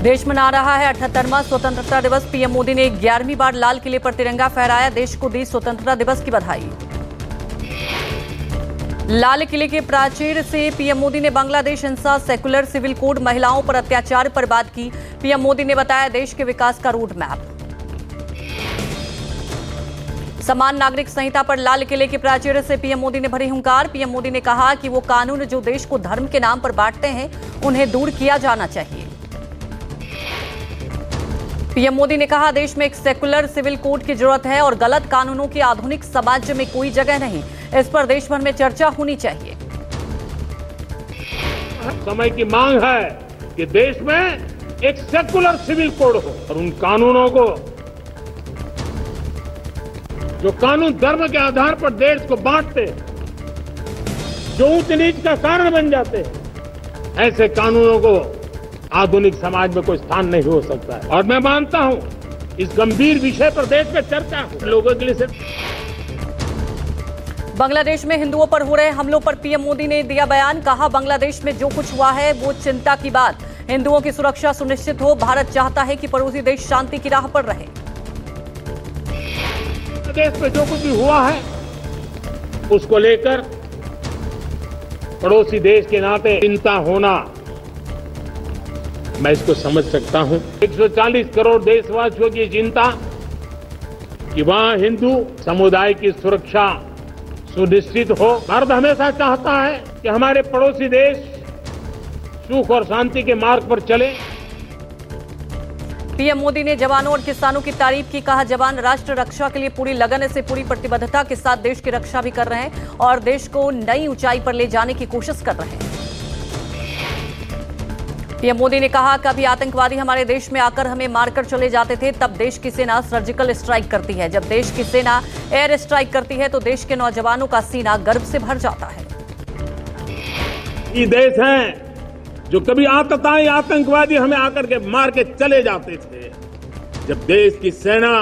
देश मना रहा है 78वां स्वतंत्रता दिवस। पीएम मोदी ने 11वीं बार लाल किले पर तिरंगा फहराया, देश को दी स्वतंत्रता दिवस की बधाई। लाल किले के प्राचीर से पीएम मोदी ने बांग्लादेश हिंसा, सेकुलर सिविल कोड, महिलाओं पर अत्याचार पर बात की। पीएम मोदी ने बताया देश के विकास का रोड मैप। समान नागरिक संहिता पर लाल किले के प्राचीर से पीएम मोदी ने भरी हुंकार। पीएम मोदी ने कहा कि वो कानून जो देश को धर्म के नाम पर बांटते हैं, उन्हें दूर किया जाना चाहिए। पीएम मोदी ने कहा देश में एक सेकुलर सिविल कोड की जरूरत है और गलत कानूनों की आधुनिक समाज में कोई जगह नहीं। इस पर देश भर में चर्चा होनी चाहिए। समय की मांग है कि देश में एक सेकुलर सिविल कोड हो और उन कानूनों को, जो कानून धर्म के आधार पर देश को बांटते, जो ऊंच नीच का कारण बन जाते हैं, ऐसे कानूनों को आधुनिक समाज में कोई स्थान नहीं हो सकता है। और मैं मानता हूं इस गंभीर विषय पर देश में चर्चा हो लोगों के लिए। बांग्लादेश में हिंदुओं पर हो रहे हमलों पर पीएम मोदी ने दिया बयान। कहा बांग्लादेश में जो कुछ हुआ है वो चिंता की बात। हिंदुओं की सुरक्षा सुनिश्चित हो। भारत चाहता है कि पड़ोसी देश शांति की राह पर रहे। देश में जो कुछ भी हुआ है उसको लेकर पड़ोसी देश के नाते चिंता होना, मैं इसको समझ सकता हूं। 140 करोड़ देशवासियों की चिंता कि वहां हिंदू समुदाय की सुरक्षा सुनिश्चित हो। भारत हमेशा चाहता है कि हमारे पड़ोसी देश सुख और शांति के मार्ग पर चले। पीएम मोदी ने जवानों और किसानों की तारीफ की। कहा जवान राष्ट्र रक्षा के लिए पूरी लगन से, पूरी प्रतिबद्धता के साथ देश की रक्षा भी कर रहे हैं और देश को नई ऊंचाई पर ले जाने की कोशिश कर रहे हैं। पीएम मोदी ने कहा कभी आतंकवादी हमारे देश में आकर हमें मारकर चले जाते थे, तब देश की सेना सर्जिकल स्ट्राइक करती है। जब देश की सेना एयर स्ट्राइक करती है तो देश के नौजवानों का सीना गर्व से भर जाता है। ये देश है जो कभी आतंकवादी हमें आकर के मार के चले जाते थे, जब देश की सेना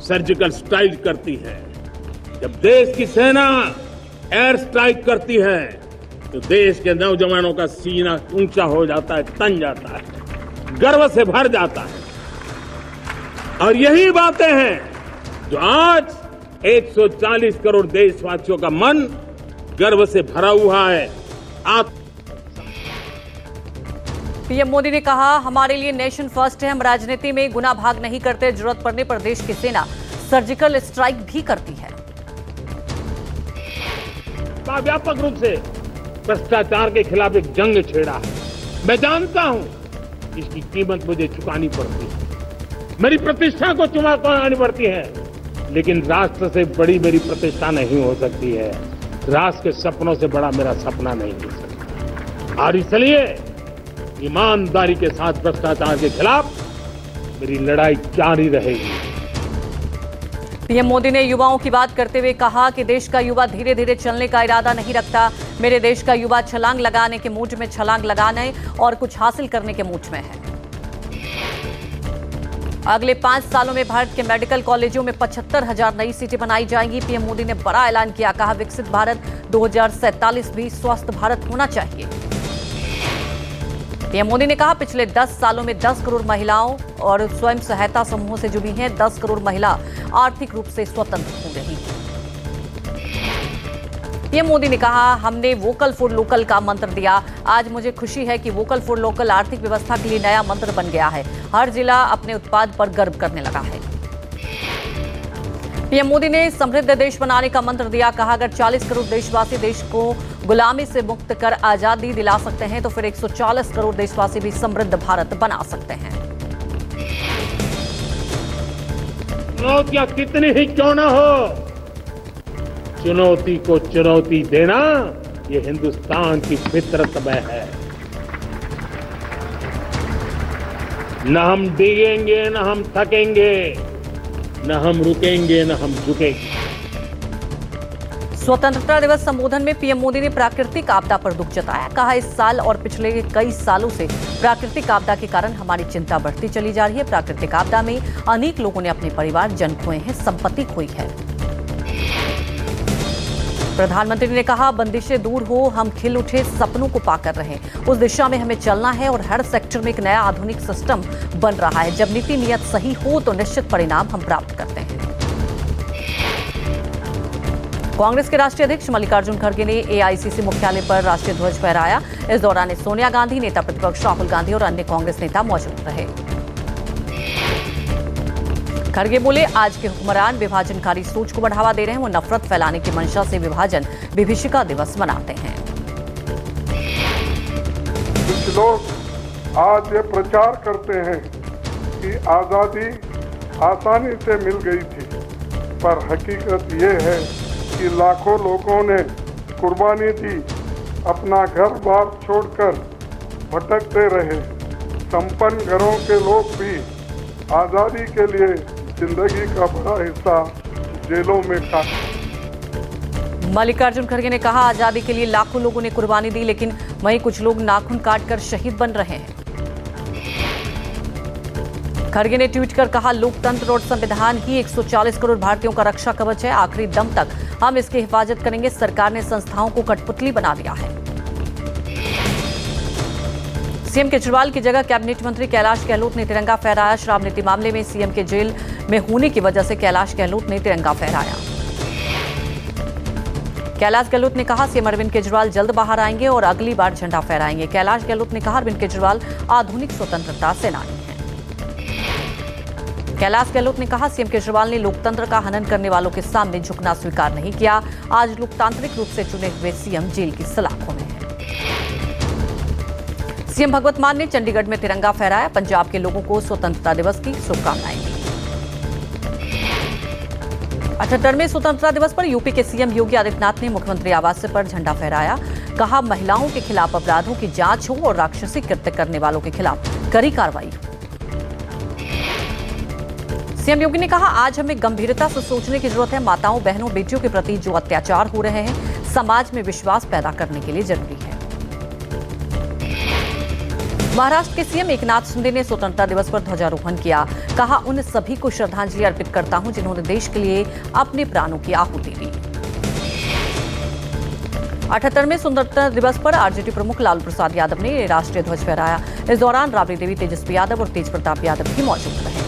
सर्जिकल स्ट्राइक करती है, जब देश की सेना एयर स्ट्राइक करती है तो देश के नौजवानों का सीना ऊंचा हो जाता है, तन जाता है, गर्व से भर जाता है। और यही बातें हैं जो आज 140 करोड़ देशवासियों का मन गर्व से भरा हुआ है। पीएम मोदी ने कहा हमारे लिए नेशन फर्स्ट है। हम राजनीति में गुना भाग नहीं करते। जरूरत पड़ने पर देश की सेना सर्जिकल स्ट्राइक भी करती है। व्यापक रूप से भ्रष्टाचार के खिलाफ एक जंग छेड़ा है। मैं जानता हूं इसकी कीमत मुझे चुकानी पड़ती है, मेरी प्रतिष्ठा को चुकानी पड़ती है, लेकिन राष्ट्र से बड़ी मेरी प्रतिष्ठा नहीं हो सकती है। राष्ट्र के सपनों से बड़ा मेरा सपना नहीं हो सकता। और इसलिए ईमानदारी के साथ भ्रष्टाचार के खिलाफ मेरी लड़ाई जारी रहेगी। पीएम मोदी ने युवाओं की बात करते हुए कहा कि देश का युवा धीरे धीरे चलने का इरादा नहीं रखता। मेरे देश का युवा छलांग लगाने के मूड में, छलांग लगाने और कुछ हासिल करने के मूड में है। अगले 5 सालों में भारत के मेडिकल कॉलेजों में 75,000 नई सीटें बनाई जाएंगी। पीएम मोदी ने बड़ा ऐलान किया। कहा विकसित भारत 2047 भी स्वस्थ भारत होना चाहिए। पीएम मोदी ने कहा पिछले 10 सालों में 10 करोड़ महिलाओं और स्वयं सहायता समूहों से जुड़ी हैं। 10 करोड़ महिला आर्थिक रूप से स्वतंत्र हो रही हैं। पीएम मोदी ने कहा हमने वोकल फॉर लोकल का मंत्र दिया। आज मुझे खुशी है कि वोकल फॉर लोकल आर्थिक व्यवस्था के लिए नया मंत्र बन गया है। हर जिला अपने उत्पाद पर गर्व करने लगा है। पीएम मोदी ने समृद्ध देश बनाने का मंत्र दिया। कहा अगर 40 करोड़ देशवासी देश को गुलामी से मुक्त कर आजादी दिला सकते हैं तो फिर 140 करोड़ देशवासी भी समृद्ध भारत बना सकते हैं। चुनौतियां कितनी ही क्यों ना हो, चुनौती को चुनौती देना ये हिंदुस्तान की फितरत में है। न हम डिगेंगे, न हम थकेंगे, न हम रुकेंगे, न हम झुकेंगे। स्वतंत्रता दिवस संबोधन में पीएम मोदी ने प्राकृतिक आपदा पर दुख जताया। कहा इस साल और पिछले कई सालों से प्राकृतिक आपदा के कारण हमारी चिंता बढ़ती चली जा रही है। प्राकृतिक आपदा में अनेक लोगों ने अपने परिवार जन खोए हैं, संपत्ति खोई है। प्रधानमंत्री ने कहा, बंदिशें दूर हो, हम खिल उठे सपनों को पाकर रहे। उस दिशा में हमें चलना है और हर सेक्टर में एक नया आधुनिक सिस्टम बन रहा है। जब नीति नियत सही हो तो निश्चित परिणाम हम प्राप्त करते हैं। कांग्रेस के राष्ट्रीय अध्यक्ष मल्लिकार्जुन खड़गे ने एआईसीसी मुख्यालय पर राष्ट्रीय ध्वज फहराया। इस दौरान सोनिया गांधी, नेता प्रतिपक्ष राहुल गांधी और अन्य कांग्रेस नेता मौजूद रहे। खड़गे बोले, आज के हुक्मरान विभाजनकारी सोच को बढ़ावा दे रहे हैं। वो नफरत फैलाने की मंशा से विभाजन विभीषिका दिवस मनाते हैं। कुछ लोग आज ये प्रचार करते हैं कि आजादी आसानी से मिल गई थी, पर हकीकत ये है कि लाखों लोगों ने कुर्बानी दी, अपना घर बार छोड़कर भटकते रहे। संपन्न घरों के लोग भी आजादी के लिए जिंदगी का बड़ा हिस्सा जेलों में काटा। मल्लिकार्जुन खड़गे ने कहा, आजादी के लिए लाखों लोगों ने कुर्बानी दी, लेकिन वहीं कुछ लोग नाखून काटकर शहीद बन रहे हैं। खड़गे ने ट्वीट कर कहा, लोकतंत्र और संविधान ही 140 करोड़ भारतीयों का रक्षा कवच है। आखिरी दम तक हम इसकी हिफाजत करेंगे। सरकार ने संस्थाओं को कठपुतली बना दिया है। सीएम केजरीवाल की जगह कैबिनेट मंत्री कैलाश गहलोत ने तिरंगा फहराया। शराब नीति मामले में सीएम के जेल में होने की वजह से कैलाश गहलोत ने तिरंगा फहराया। कैलाश गहलोत ने कहा, सीएम अरविंद केजरीवाल जल्द बाहर आएंगे और अगली बार झंडा फहराएंगे। कैलाश गहलोत ने कहा, अरविंद केजरीवाल आधुनिक स्वतंत्रता सेनानी हैं। कैलाश गहलोत ने कहा, सीएम केजरीवाल ने लोकतंत्र का हनन करने वालों के सामने झुकना स्वीकार नहीं किया। आज लोकतांत्रिक रूप से चुने हुए सीएम जेल की सलाखों में हैं। सीएम भगवत मान ने चंडीगढ़ में तिरंगा फहराया। पंजाब के लोगों को स्वतंत्रता दिवस की शुभकामनाएं दी। 78वें स्वतंत्रता दिवस पर यूपी के सीएम योगी आदित्यनाथ ने मुख्यमंत्री आवास पर झंडा फहराया। कहा, महिलाओं के खिलाफ अपराधों की जांच हो और राक्षसी कृत्य करने वालों के खिलाफ कड़ी कार्रवाई हो। सीएम योगी ने कहा, आज हमें गंभीरता से सोचने की जरूरत है। माताओं, बहनों, बेटियों के प्रति जो अत्याचार हो रहे हैं, समाज में विश्वास पैदा करने के लिए जरूरी है। महाराष्ट्र के सीएम एकनाथ शिंदे ने स्वतंत्रता दिवस पर ध्वजारोहण किया। कहा, उन सभी को श्रद्धांजलि अर्पित करता हूं जिन्होंने देश के लिए अपने प्राणों की आहुति दी। 78वें स्वतंत्रता दिवस पर आरजेडी प्रमुख लालू प्रसाद यादव ने राष्ट्रीय ध्वज फहराया। इस दौरान राबड़ी देवी, तेजस्वी यादव और तेज प्रताप यादव भी मौजूद रहे।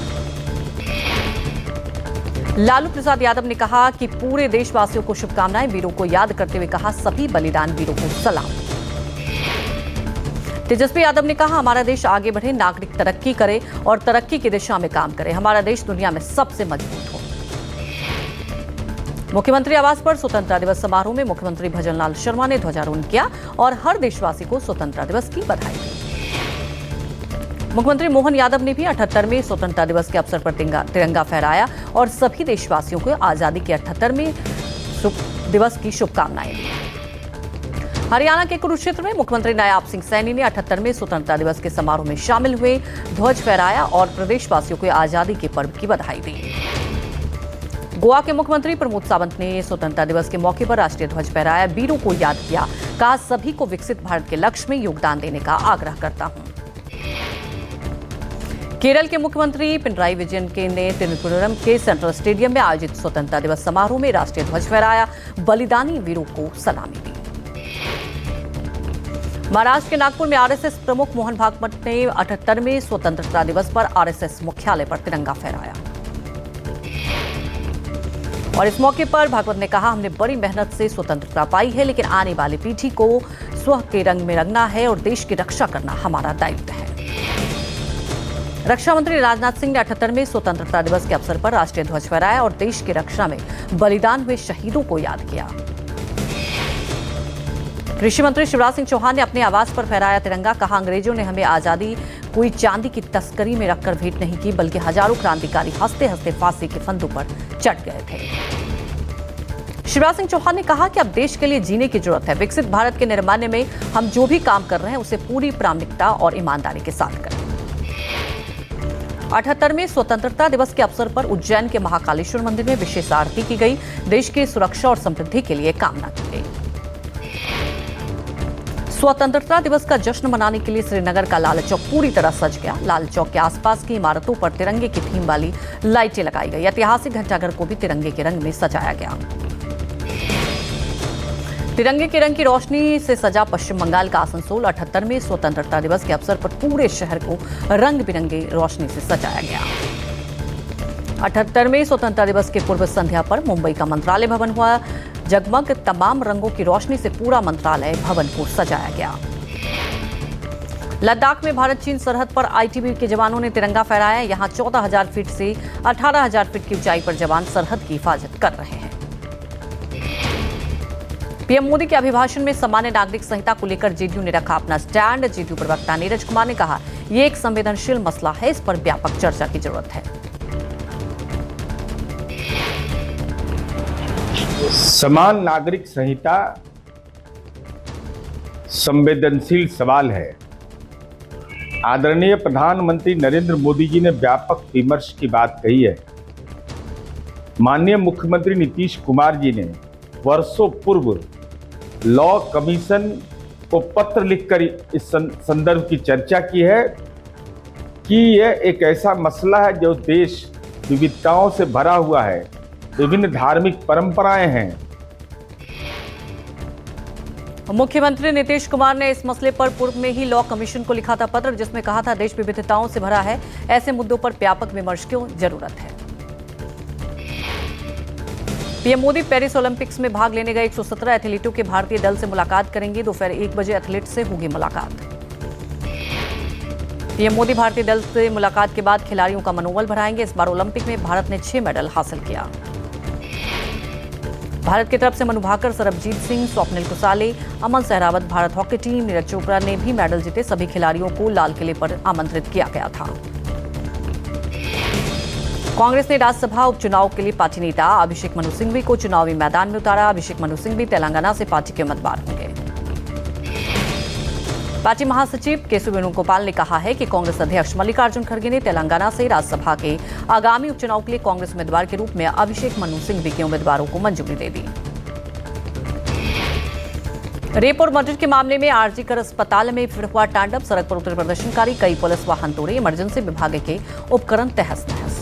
लालू प्रसाद यादव ने कहा कि पूरे देशवासियों को शुभकामनाएं। वीरों को याद करते हुए कहा, सभी बलिदान वीरों को सलाम। तेजस्वी यादव ने कहा, हमारा देश आगे बढ़े, नागरिक तरक्की करे और तरक्की की दिशा में काम करे। हमारा देश दुनिया में सबसे मजबूत हो। मुख्यमंत्री आवास पर स्वतंत्रता दिवस समारोह में मुख्यमंत्री भजनलाल शर्मा ने ध्वजारोहण किया और हर देशवासी को स्वतंत्रता दिवस की बधाई दी। मुख्यमंत्री मोहन यादव ने भी 78वें स्वतंत्रता दिवस के अवसर पर तिरंगा फहराया और सभी देशवासियों को आजादी के 78वें दिवस की शुभकामनाएं दी। हरियाणा के कुरुक्षेत्र में मुख्यमंत्री नायाब सिंह सैनी ने 78वें स्वतंत्रता दिवस के समारोह में शामिल हुए, ध्वज फहराया और प्रदेशवासियों को आजादी के पर्व की बधाई दी। गोवा के मुख्यमंत्री प्रमोद सावंत ने स्वतंत्रता दिवस के मौके पर राष्ट्रीय ध्वज फहराया। वीरों को याद किया। कहा, सभी को विकसित भारत के लक्ष्य में योगदान देने का आग्रह करता हूं। केरल के मुख्यमंत्री पिनराई विजयन ने तिरुवनंतपुरम के सेंट्रल स्टेडियम में आयोजित स्वतंत्रता दिवस समारोह में राष्ट्रीय ध्वज फहराया। बलिदानी वीरों को सलामी दी। महाराष्ट्र के नागपुर में आरएसएस प्रमुख मोहन भागवत ने 78वें स्वतंत्रता दिवस पर आरएसएस मुख्यालय पर तिरंगा फहराया और इस मौके पर भागवत ने कहा, हमने बड़ी मेहनत से स्वतंत्रता पाई है, लेकिन आने वाली पीढ़ी को स्व के रंग में रंगना है और देश की रक्षा करना हमारा दायित्व है। रक्षा मंत्री राजनाथ सिंह ने 78वें स्वतंत्रता दिवस के अवसर पर राष्ट्रीय ध्वज फहराया और देश की रक्षा में बलिदान हुए शहीदों को याद किया। कृषि मंत्री शिवराज सिंह चौहान ने अपने आवास पर फहराया तिरंगा। कहा, अंग्रेजों ने हमें आजादी कोई चांदी की तस्करी में रखकर भेंट नहीं की, बल्कि हजारों क्रांतिकारी हंसते हंसते फांसी के फंदों पर चढ़ गए थे। शिवराज सिंह चौहान ने कहा कि अब देश के लिए जीने की जरूरत है। विकसित भारत के निर्माण में हम जो भी काम कर रहे हैं उसे पूरी प्रामाणिकता और ईमानदारी के साथ करें। 78वें स्वतंत्रता दिवस के अवसर पर उज्जैन के महाकालेश्वर मंदिर में विशेष आरती की गई। देश की सुरक्षा और समृद्धि के लिए कामना की गई। स्वतंत्रता दिवस का जश्न मनाने के लिए श्रीनगर का लाल चौक पूरी तरह सज गया। लाल चौक के आसपास की इमारतों पर तिरंगे की थीम वाली लाइटें लगाई गई। ऐतिहासिक घंटाघर को भी तिरंगे के रंग में सजाया गया। तिरंगे के रंग की रोशनी से सजा पश्चिम बंगाल का आसनसोल 78वें स्वतंत्रता दिवस के अवसर पर पूरे शहर को रंग बिरंगे रोशनी से सजाया गया। 78वें स्वतंत्रता दिवस के पूर्व संध्या पर मुंबई का मंत्रालय भवन हुआ जगमग। तमाम रंगों की रोशनी से पूरा मंत्रालय भवन को सजाया गया। लद्दाख में भारत चीन सरहद पर आईटीबीपी के जवानों ने तिरंगा फहराया। यहां 14,000 फीट से 18,000 फीट की ऊंचाई पर जवान सरहद की हिफाजत कर रहे हैं। पीएम मोदी के अभिभाषण में सामान्य नागरिक संहिता को लेकर जेडीयू ने रखा अपना स्टैंड। जेडीयू प्रवक्ता नीरज कुमार ने कहा, ये एक संवेदनशील मसला है, इस पर व्यापक चर्चा की जरूरत है। समान नागरिक संहिता संवेदनशील सवाल है। आदरणीय प्रधानमंत्री नरेंद्र मोदी जी ने व्यापक विमर्श की बात कही है। माननीय मुख्यमंत्री नीतीश कुमार जी ने वर्षों पूर्व लॉ कमीशन को पत्र लिखकर इस संदर्भ की चर्चा की है कि यह एक ऐसा मसला है जो देश विविधताओं से भरा हुआ है, विभिन्न धार्मिक परंपराएं हैं। मुख्यमंत्री नीतीश कुमार ने इस मसले पर पूर्व में ही लॉ कमीशन को लिखा था पत्र, जिसमें कहा था देश विविधताओं से भरा है, ऐसे मुद्दों पर व्यापक विमर्श की जरूरत है। पीएम मोदी पेरिस ओलंपिक्स में भाग लेने गए 117 एथलीटों के भारतीय दल से मुलाकात करेंगे। दोपहर 1 बजे एथलीट से होगी मुलाकात। पीएम मोदी भारतीय दल से मुलाकात के बाद खिलाड़ियों का मनोबल बढ़ाएंगे। इस बार ओलंपिक में भारत ने 6 मेडल हासिल किया। भारत की तरफ से मनु भाकर, सरबजीत सिंह, स्वप्निल कुसाले, अमन सहरावत, भारत हॉकी टीम, नीरज चोपड़ा ने भी मेडल जीते। सभी खिलाड़ियों को लाल किले पर आमंत्रित किया गया था। कांग्रेस ने राज्यसभा उपचुनाव के लिए पार्टी नेता अभिषेक मनु सिंघवी को चुनावी मैदान में उतारा। अभिषेक मनु सिंघवी तेलंगाना से पार्टी के उम्मीदवार होंगे। पार्टी महासचिव केशव वेणुगोपाल ने कहा है कि कांग्रेस अध्यक्ष मल्लिकार्जुन खड़गे ने तेलंगाना से राज्यसभा के आगामी उपचुनाव के लिए कांग्रेस उम्मीदवार के रूप में अभिषेक मनु सिंघवी के उम्मीदवारों को मंजूरी दे दी। रेप और मर्डर के मामले में आरजीकर अस्पताल में फिर हुआ तांडव। सड़क पर उतरे प्रदर्शनकारी, कई पुलिस वाहन तोड़े, इमरजेंसी विभाग के उपकरण तहस नहस।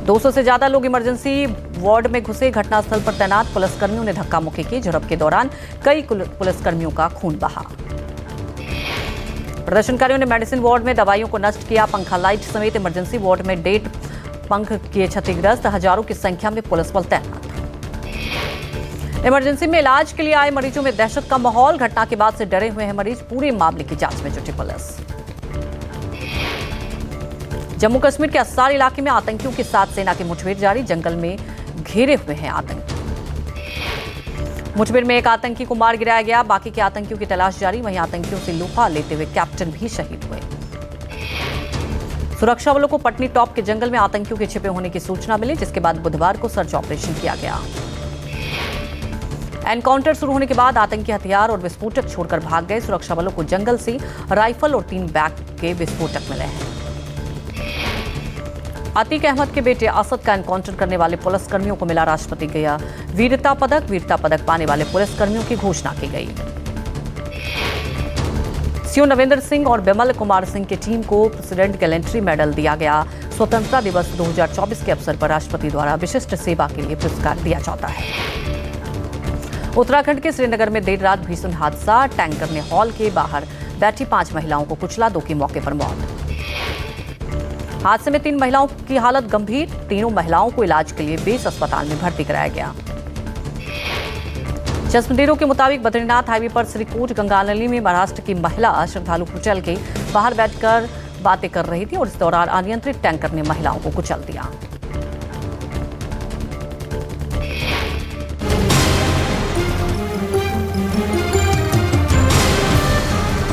200 से ज्यादा लोग इमरजेंसी वार्ड में घुसे। घटनास्थल पर तैनात पुलिसकर्मियों ने धक्का मुक्की की। झड़प के दौरान कई पुलिसकर्मियों का खून बहा। प्रदर्शनकारियों ने मेडिसिन वार्ड में दवाइयों को नष्ट किया। पंखा, लाइट समेत इमरजेंसी वार्ड में डेट पंख किए क्षतिग्रस्त। हजारों की संख्या में पुलिस बल तैनात। इमरजेंसी में इलाज के लिए आए मरीजों में दहशत का माहौल। घटना के बाद से डरे हुए हैं मरीज। पूरे मामले की जांच में जुटी पुलिस। जम्मू कश्मीर के अस्सार इलाके में आतंकियों के साथ सेना की मुठभेड़ जारी। जंगल में घेरे हुए हैं आतंकी। मुठभेड़ में एक आतंकी को मार गिराया गया। बाकी के आतंकियों की तलाश जारी। वहीं आतंकियों से लोहा लेते हुए कैप्टन भी शहीद हुए। सुरक्षा बलों को पटनी टॉप के जंगल में आतंकियों के छिपे होने की सूचना मिली, जिसके बाद बुधवार को सर्च ऑपरेशन किया गया। एनकाउंटर शुरू होने के बाद आतंकी हथियार और विस्फोटक छोड़कर भाग गए। सुरक्षा बलों को जंगल से राइफल और 3 बैग के विस्फोटक मिले हैं। अतीक अहमद के बेटे असद का एनकाउंटर करने वाले पुलिसकर्मियों को मिला राष्ट्रपति गया वीरता पदक। वीरता पदक पाने वाले पुलिसकर्मियों की घोषणा की गई। सीओ नवेंद्र सिंह और बिमल कुमार सिंह की टीम को प्रेसिडेंट गैलेंट्री मेडल दिया गया। स्वतंत्रता दिवस 2024 के अवसर पर राष्ट्रपति द्वारा विशिष्ट सेवा के लिए पुरस्कार दिया जाता है। उत्तराखंड के श्रीनगर में देर रात भीषण हादसा। टैंकर ने हॉल के बाहर बैठी 5 महिलाओं को कुचला, 2 की मौके पर मौत। हादसे में 3 महिलाओं की हालत गंभीर। तीनों महिलाओं को इलाज के लिए बेस अस्पताल में भर्ती कराया गया। चश्मदीरों के मुताबिक बद्रीनाथ हाईवे पर श्रीकोट गंगानली में महाराष्ट्र की महिला श्रद्धालु कुचल के बाहर बैठकर बातें कर रही थी और इस दौरान अनियंत्रित टैंकर ने महिलाओं को कुचल दिया।